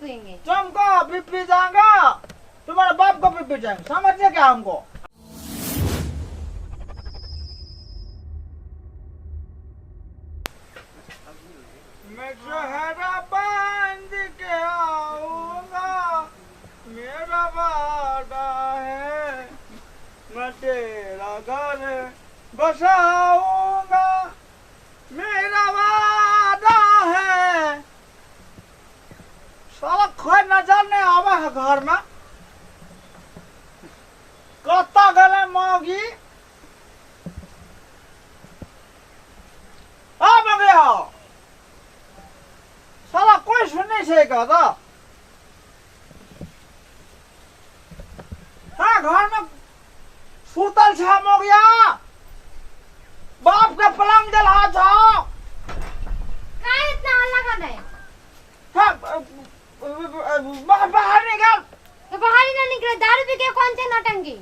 पियेंगे? तुमको भी पी जाएगा, तुम्हारे बाप को भी पी जाएंगे, समझिए क्या हमको। मैं शहरा बांध के आऊंगा, मेरा वादा है, मैं तेरा घर बसाऊंगा, मेरा वादा है। साला कोई नजर नहीं आवा है घर में, कत्ता गले मौगी आ गया। साला कोई सुनने से कहता हाँ घर में सूतल छाम हो गया, बाप का पलंग जला जाओ। क्या इतना हल्ला कर रहे हैं? हाँ, बाहर निकल। तो बाहर ही ना निकले, दारू पी के कौन से नौटंकी?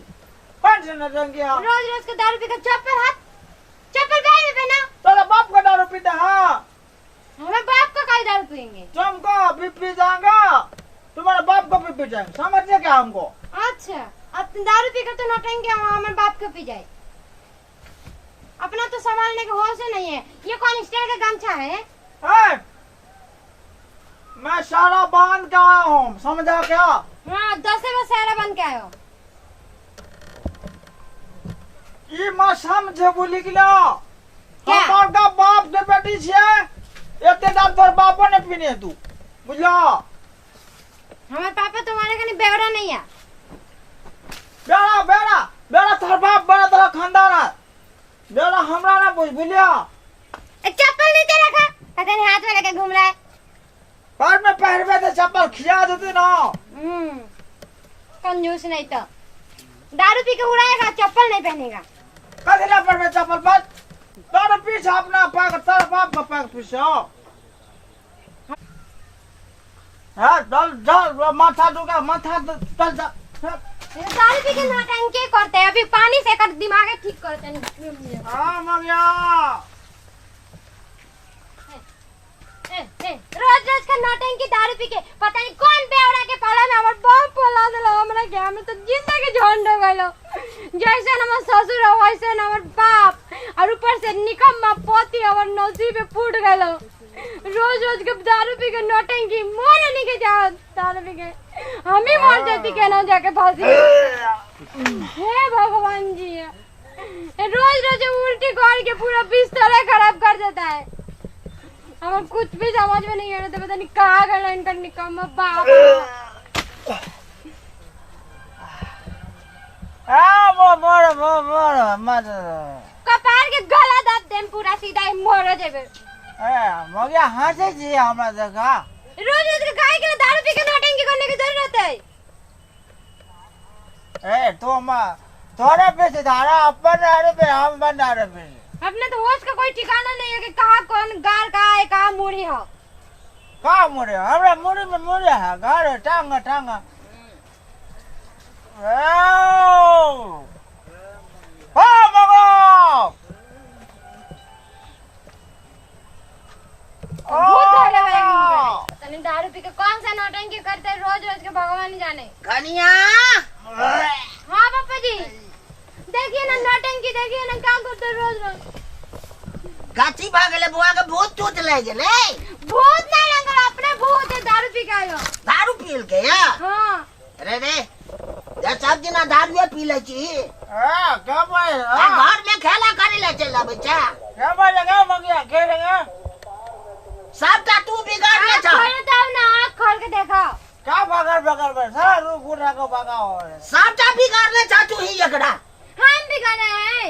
कौन से नौटंकी? रोज रोज के दारू पी के चप्पल बैग में पहना। तेरा बाप का दारू पीता है? हमें बाप का काहे दारू पियेंगे? तुमको भी पी जाएगा, तुम्हारे बाप को भी पी जाएंगे, समझिए क्या हमको। अच्छा, अब दारू पी कर तो नौटंकी हमारे बाप को पी जाए। अपना तो संभालने का होश ही नहीं है। ये कौन स्टाइल का गमछा है? मैं सारा बांध के आया हूँ, समझा क्या? हाँ, 10 बजे सारा बन के आयो। ये मैं समझे बोली कि ना, क्या? हमारा बाप के बेटी छे, इतने दाम तोर बापो ने पीने तू, बुझला? हमारे पापा तुम्हारे कहीं बेवड़ा नहीं है। बेड़ा बेड़ा बेड़ा तोर बाप बड़ा तोरा खानदान है, बेड़ा हमरा ना बुझ, बुझलिया? एक चप्पल नीचे रखा, पता नहीं हाथ में लेके घूम रहा है। पैर में पहनवे तो चप्पल खिया देती ना। कंजूस नहीं तो दारू पी के उड़ाएगा, चप्पल नहीं पहनेगा। कभी ना पहनवे चप्पल पर, तोर पीछे अपना पैर, तोर बाप का पैर पीछे हो। हाँ, चल माथा दुखा, माथा चल जा। दारू पी के नौटंकी करते हैं, अभी पानी से कर दिमाग ठीक करते हैं। हाँ मगिया, रोज रोज का नौटंकी दारू पी के, पता नहीं कौन बेवड़ा के पाला में हमर बाप पोला देलो। हमरा के हमें तो जिंदगी झंड हो गइलो। जैसे हमर ससुर हो वैसे हमर बाप, और ऊपर से निकम्मा पोती हमर नसीब में फूट गइलो। रोज रोज के दारू पी के नौटंकी, मोर नहीं के जाओ दारू पी के, हम ही मर जाती के ना जाके फांसी। हे भगवान जी, रोज रोज उल्टी कर के पूरा बिस्तर खराब कर देता है। हमें कुछ भी समझ में नहीं आ रहा था, पता नहीं कहाँ गया इनका निकम्मा बाप। कपार के गला दाब देम पूरा सीधा ही मर जेबे। मगिया हंसे जी हमरा देखा। रोज रोज के गाय के दारू पी के नौटंकी करने की जरूरत है? तो थोड़े पे से धारा अपन दारू पे, हम बन दारू पे। अपने तो होश का कोई ठिकाना नहीं है कि कहाँ कौन गार कहाँ है, कहाँ मुड़ी हो। कहाँ मुड़े? हमरा मुड़ी में मुड़े है, गार है, टांगा टांगा। दारू पी के कौन सा नौटंकी करते हैं रोज रोज के, भगवान जाने। कनिया, हाँ पापा जी, देखिए ना नौटंकी, देखिए ना क्या करते हैं रोज रोज। गाची भागले बुआ के भूत टूट ले गेले। भूत नहीं लंगर, अपने भूत है, दारू पी के आयो। दारू पील के या? हाँ। अरे रे, या सब जना दारू पी ले छी। क्या बोले? घर में खेला करे ले चला बच्चा। क्या बोलेगा मगिया? खेलेगा? सब का तू बिगाड़ ले छ। खोल दो ना, आँख खोल के देखो। क्या बगर बगर सारा रूप उठा को भागा हो रहा है। सब का बिगाड़ ले छ तू ही एकड़ा। हम बिगाड़े हैं,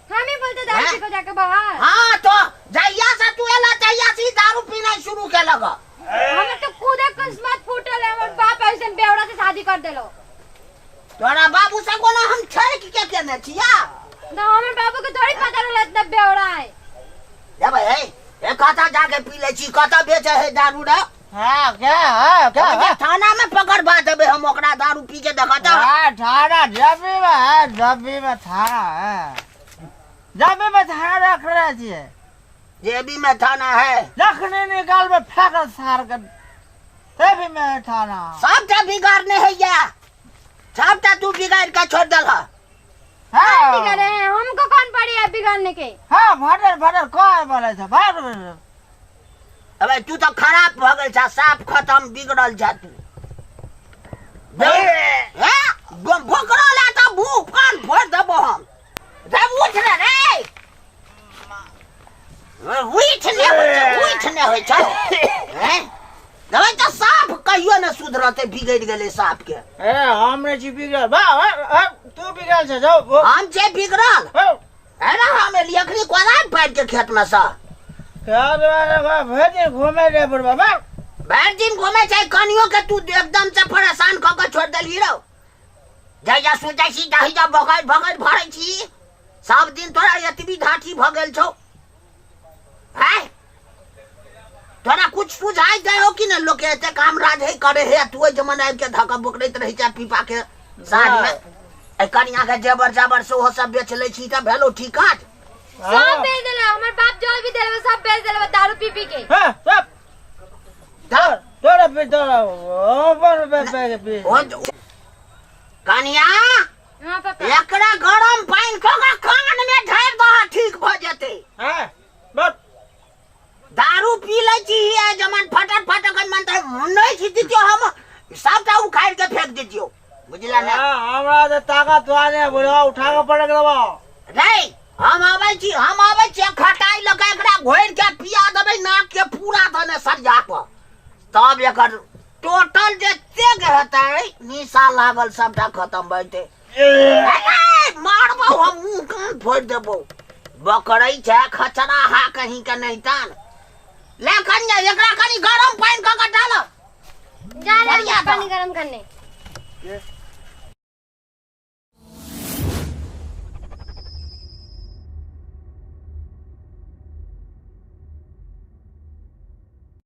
हम ही बोलते दारू पी को जाके बाहर। हाँ तो जैया से तू एला तैया से दारू पीना शुरू के लगा। हमें तो खुदे किस्मत फूटल है, हमारे बाप ऐसे बेवड़ा से शादी कर देलो। तोरा बाबू से कोना हम छेक के केने छिया? ना हमारे बाबू को थोड़ी पता रहला इतना बेवड़ा है। या भाई ए कथा जाके पी ले छी, कथा बेचे है दारू रे। हाँ क्या है? क्या है? थाना में पकड़ बा देबे हम ओकरा दारू पी के देखता। हाँ थाना जबी में है, जबी में थाना है, जबी में थाना रख रहे थे। जेबी में थाना है, लखनी निकाल में फेंक सार कर। ते भी मैं थाना सबटा बिगाड़ने है या सबटा तू बिगाड़ के छोड़ दल हम बिगड़े हैं, हमको कौन पड़ी है बिगाड़ने के? हाँ भटर भटर कौन बोले थे भटर अबे तू तो खराब भ गेल छ साफ खत्म बिगड़ल छ तू भोकरो ला तो भूख कान फोड़ देबो हम रे उठ रे उठ ने होय छ हैं दवाई तो साफ कहियो न सुधरते बिगड़ गेले साफ के ए हमरे जी बिगड़ बा तू बिगड़ छ जाओ हम जे बिगड़ल अरे हम लिखनी कोना पैर के खेत में सा क्या रे भेजे घूमे रे बाबा बैठ दिन घूमे चाहे कनियो के तू एकदम से परेशान क के छोड़ देली रो जया सोचा सी दही जा भगत भगत भरै छी सब दिन तोरा एतबी ढाठी भ गेल छौ हैं तोरा कुछ सुझाई दे हो कि न लोग एते काम राज है करे है तू जमन आब के धक्का बोकरैत रही छ पीपा के साथ में ए कनिया के जेबर जाबर से हो सब बेच ले छी त भेलो ठीक काट सब बेच देले, हमर बाप जो भी देले सब बेच देले दारू पी पी के। हां सब तोरा पे तोरा ओवर पे पे कनिया हां पापा एकरा गरम पानी के कान में ढार दह ठीक भ जेते हां बस दारू पी ले छी है जमन फटक फटक मन त नहीं छी दियो हम सबटा उखाड़ के फेंक दियो बुझला ना हमरा त ताकत वाने बुढ़ा उठा के पड़क देबो रे हम आबै छी खटाई लगा एकरा घोर के पिया देबै नाक के पूरा धने सरिया पर तब एकर टोटल जे तेग हेतै निशा लागल सबटा खत्म बैठे मारबो हम मुंह कान फोड़ देबो बकरै छै खचरा हा कहीं के नहीं तान ले कन्या एकरा कनी गरम पानी क के डाल जा रहे हैं पानी गरम करने।